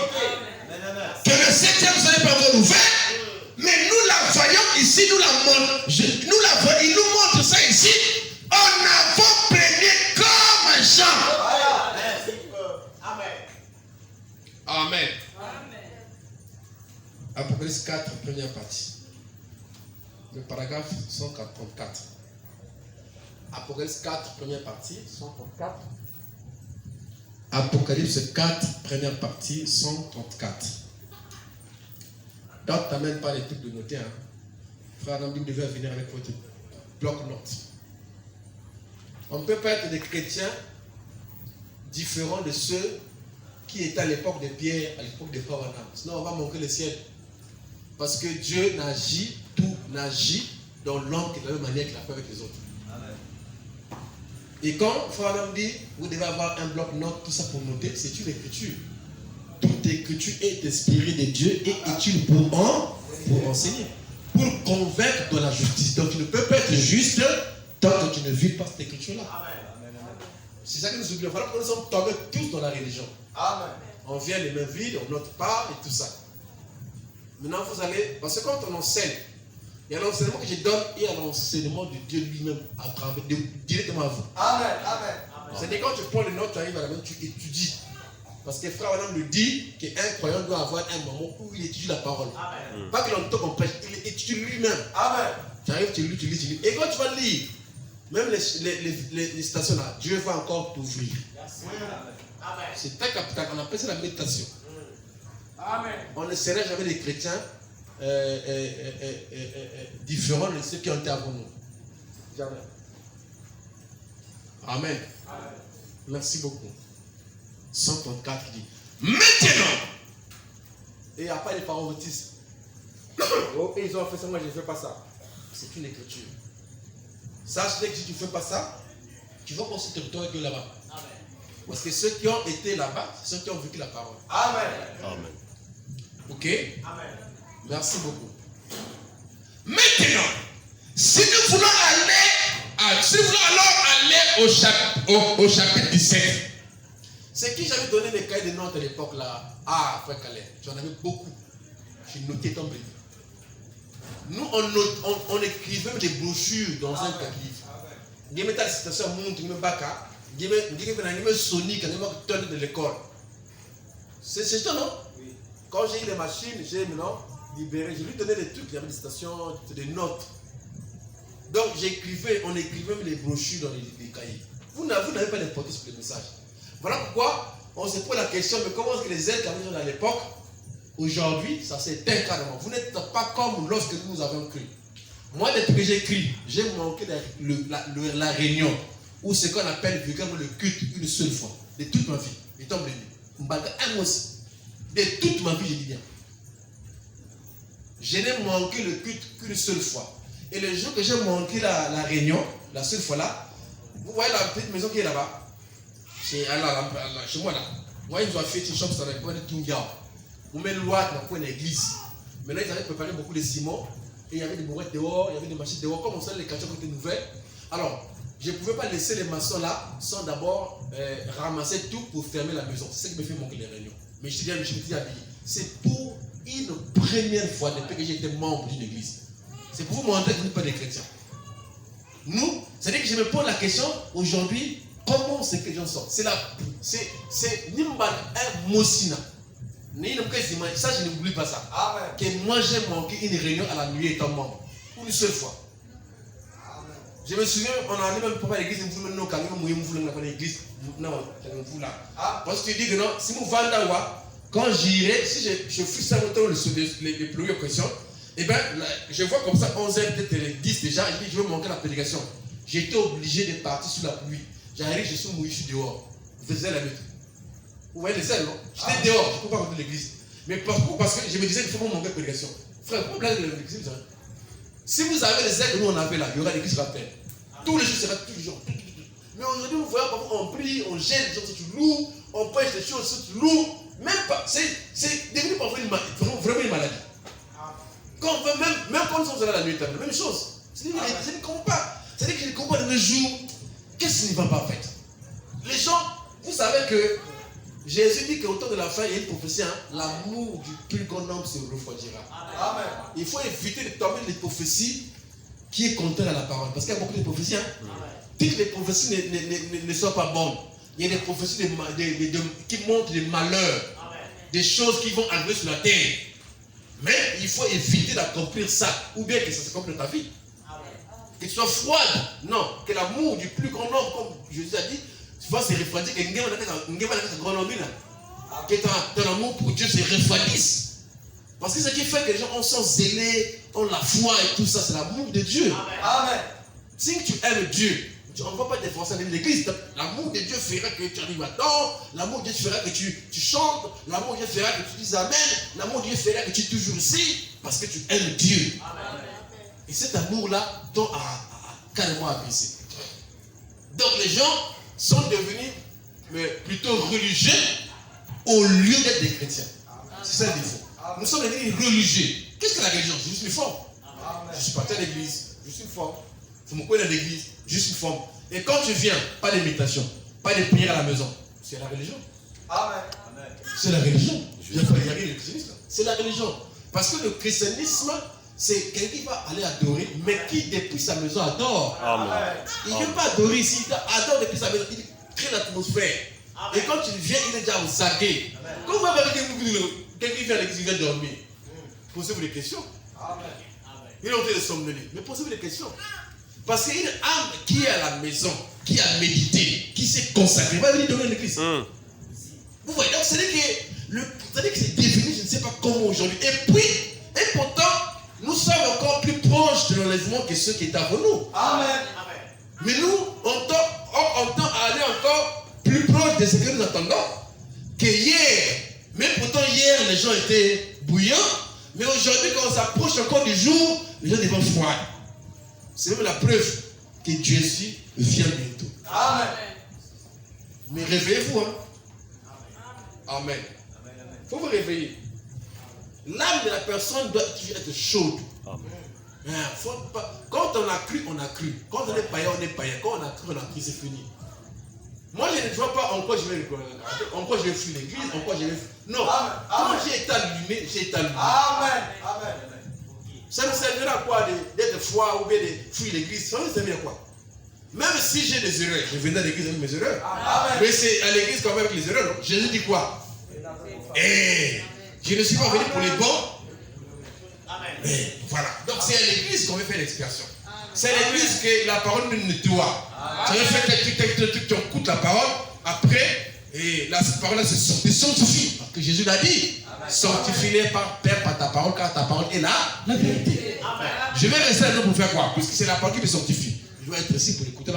Que le 7e vous n'avez pas encore ouvert, mais nous la voyons ici, nous la voyons, il nous montre ça ici en avant-premier comme Jean. Voilà. Amen. Amen. Apocalypse 4, première partie. Le paragraphe 134. Apocalypse 4, première partie, 134. Apocalypse 4, première partie, 134. Donc, tu n'amènes pas les trucs de noter. Hein. Frère Nambi devait venir avec votre bloc-notes. On ne peut pas être des chrétiens différents de ceux qui étaient à l'époque de Pierre, à l'époque de Frère Branham. Sinon, on va manquer le ciel. Parce que Dieu n'agit dans l'homme de la même manière qu'il a fait avec les autres. Amen. Et quand Frère Branham dit, vous devez avoir un bloc-notes, tout ça pour noter, c'est une écriture. Toute écriture est inspirée de Dieu et utile pour enseigner, pour convaincre de la justice. Donc tu ne peux pas être juste tant que tu ne vis pas cette écriture-là. Amen. C'est ça que nous oublions. Voilà pourquoi nous sommes tombés tous dans la religion. Amen. On vient les mains vides, on note pas et tout ça. Maintenant vous allez, parce que quand on enseigne, il y a l'enseignement que je donne et il y a l'enseignement de Dieu lui-même à travers, directement à vous. Amen. Amen. C'est-à-dire quand tu prends les notes, tu arrives à la main, tu étudies. Parce que Frère Branham nous dit qu'un croyant doit avoir un moment où il étudie la parole. Amen. Pas qu'il entend qu'on prêche, il étudie lui-même. Amen. Tu arrives, tu lis. Et quand tu vas lire, même les stations là, Dieu va encore t'ouvrir. Amen. C'est très capital, on appelle ça la méditation. Amen. On ne serait jamais des chrétiens différents de ceux qui ont été avant nous. Jamais. Amen. Merci beaucoup. 134 dit maintenant. Et après les paroles baptistes. Oh, ils ont fait ça, moi je ne fais pas ça. C'est une écriture. Sache que si tu ne fais pas ça, tu vas passer ton temps que là-bas. Amen. Parce que ceux qui ont été là-bas, c'est ceux qui ont vécu la parole. Amen. Amen. Ok? Amen. Merci beaucoup. Maintenant, si nous voulons alors aller au chapitre 17, c'est qui j'avais donné les cahiers de notes à l'époque là? Ah, frère Calais, j'en avais beaucoup. J'ai noté ton béni. Nous, on écrivait des brochures dans un livre. Il y avait des citations à Mount, il y avait Baka, il y avait Sonic, il y avait tonne de l'école. C'est ça, non? Oui. Quand j'ai eu les machines, j'ai maintenant libéré. Je lui donnais des trucs, il y avait des citations, des notes. Donc on écrivait les brochures dans les cahiers. Vous n'avez pas d'importance pour les messages. Voilà pourquoi on se pose la question, mais comment est-ce que les aides qu'avaient à l'époque, aujourd'hui, ça s'est éteint carrément. Vous n'êtes pas comme lorsque nous avons cru. Moi, depuis que j'ai écrit, j'ai manqué la réunion, ou ce qu'on appelle vulgairement le culte une seule fois, de toute ma vie. Et tombe un mois aussi. De toute ma vie, je dis bien. Je n'ai manqué le culte qu'une seule fois. Et le jour que j'ai manqué la réunion, la seule fois là, vous voyez la petite maison qui est là-bas? C'est chez moi là. Moi, ils ont fait une chambre sur la pointe de Tungia. On met l'ouate dans l'église. Maintenant, ils avaient préparé beaucoup de ciment. Et il y avait des bourrettes dehors, il y avait des machines dehors. Comme on sait, les quartiers étaient nouvelles. Alors, je ne pouvais pas laisser les maçons là sans d'abord ramasser tout pour fermer la maison. C'est ce qui me fait manquer les réunions. Mais je te dis, c'est pour une première fois depuis que j'ai été membre d'une église. C'est pour vous montrer que vous n'êtes pas des chrétiens. Nous, c'est-à-dire que je me pose la question aujourd'hui, comment c'est que les gens sortent? C'est Nimban un Mosina. Ça, je n'oublie pas ça. Amen. Que moi, j'ai manqué une réunion à la nuit étant membre. Une seule fois. Amen. Je me souviens, on a allé même pour l'église, parce que tu dis que non, si nous vendons, quand j'irai, si je fais ça les premières questions, et bien, je vois comme ça 11h, peut-être 10 déjà, je dis je vais manquer la prédication. J'étais obligé de partir sous la pluie. J'arrive, je suis mouillé, je suis dehors. Je faisais la lutte. Vous voyez les ailes, non? J'étais dehors, je ne peux pas rentrer de l'église. Mais pourquoi? Parce que je me disais qu'il faut manquer la prédication. Frère, pourquoi blague de l'église? Si vous avez les ailes que nous on avait là, il y aura l'église rappelle. Tous les jours, c'est toujours. Mais aujourd'hui, vous voyez comment on prie, on gêne les gens, tu loues, on pêche les choses, tu loues. Même pas, c'est devenu parfois vraiment une maladie. Quand on veut, même quand nous sommes là la nuit, la même chose. C'est-à-dire que je ne comprends pas. C'est-à-dire que je ne comprends pas de nos jours. Qu'est-ce qui ne va pas en fait? Les gens, vous savez que Jésus dit qu'au temps de la fin, il y a une prophétie, hein, l'amour du plus grand nombre se refroidira. Amen. Il faut éviter de tomber les prophéties qui est contraire à la parole. Parce qu'il y a beaucoup de prophéties. Hein. Toutes les prophéties ne sont pas bonnes. Il y a des prophéties qui montrent des malheurs, des choses qui vont arriver sur la terre. Mais il faut éviter d'accomplir ça, ou bien que ça s'accomplisse dans ta vie. Que tu sois froide. Non, que l'amour du plus grand nombre, comme Jésus a dit, tu vas se refroidir, que ton amour pour Dieu se refroidisse. Parce que ce qui fait que les gens sont zélés, ont la foi et tout ça, c'est l'amour de Dieu. Amen. Si tu aimes Dieu, on ne va pas te forcer à aller à l'église. L'amour de Dieu fera que tu arrives à temps. L'amour de Dieu fera que tu chantes. L'amour de Dieu fera que tu dises Amen. L'amour de Dieu fera que tu es toujours ici. Parce que tu aimes Dieu. Amen. Et cet amour-là tend à carrément abaisser. Donc les gens sont devenus plutôt religieux au lieu d'être des chrétiens. C'est ça le défaut. Nous sommes devenus religieux. Qu'est-ce que la religion? C'est juste une forme. Je suis parti à l'église, juste une forme. Faut me connaître à l'église, juste une forme. Et quand je viens, pas d'imitation, pas de prière à la maison, c'est la religion. Amen. C'est la religion. Il n'y a rien de christianisme. C'est la religion. Parce que le christianisme, c'est quelqu'un qui va aller adorer, mais qui depuis sa maison adore. Amen. Il ne vient pas adorer ici, il adore depuis sa maison, il crée l'atmosphère. Et quand tu viens, il est déjà au zagué. Quand vous avez quelqu'un qui vient à l'église, il vient dormir. Posez-vous des questions. Amen. Il est en train de somnoler. Mais posez-vous des questions. Parce qu'il y a une âme qui est à la maison, qui a médité, qui s'est consacrée, va venir donner à l'église. Vous voyez, donc c'est-à-dire que c'est défini, je ne sais pas comment aujourd'hui. Et pourtant, nous sommes encore plus proches de l'enlèvement que ceux qui étaient avant nous. Amen. Mais nous, on tend à aller encore plus proche de ce que nous attendons que hier. Mais pourtant, hier, les gens étaient bouillants. Mais aujourd'hui, quand on s'approche encore du jour, les gens deviennent froids. C'est même la preuve que Dieu vient bientôt. Amen. Mais réveillez-vous. Hein? Amen. Il faut vous réveiller. L'âme de la personne doit toujours être chaude. Quand on a cru, on a cru. Quand on est païen, on est païen. Quand on a cru, c'est fini. Moi, je ne vois pas en quoi je vais fuir l'église, en quoi je vais fuir. Non. Quand j'ai été allumé, j'ai été allumé. Amen. Amen. Ça me servira à quoi d'être foi ou bien de fuir l'église? Ça me servira à quoi? Même si j'ai des erreurs, je venais à l'église avec mes erreurs. Amen. Mais c'est à l'église quand même avec les erreurs, non? Jésus dit quoi? Je ne suis pas venu pour les bons. Amen. Voilà. Donc c'est à l'église qu'on veut faire l'expiation. C'est à l'église que la parole nous nettoie. Ça veut faire que tu écoutes la parole, après, et la parole se sanctifie. Parce que Jésus l'a dit. Sanctifie-les par ta parole, car ta parole est là, la vérité. Je vais rester là pour faire quoi? Puisque c'est la parole qui me sanctifie. Je dois être ici pour écouter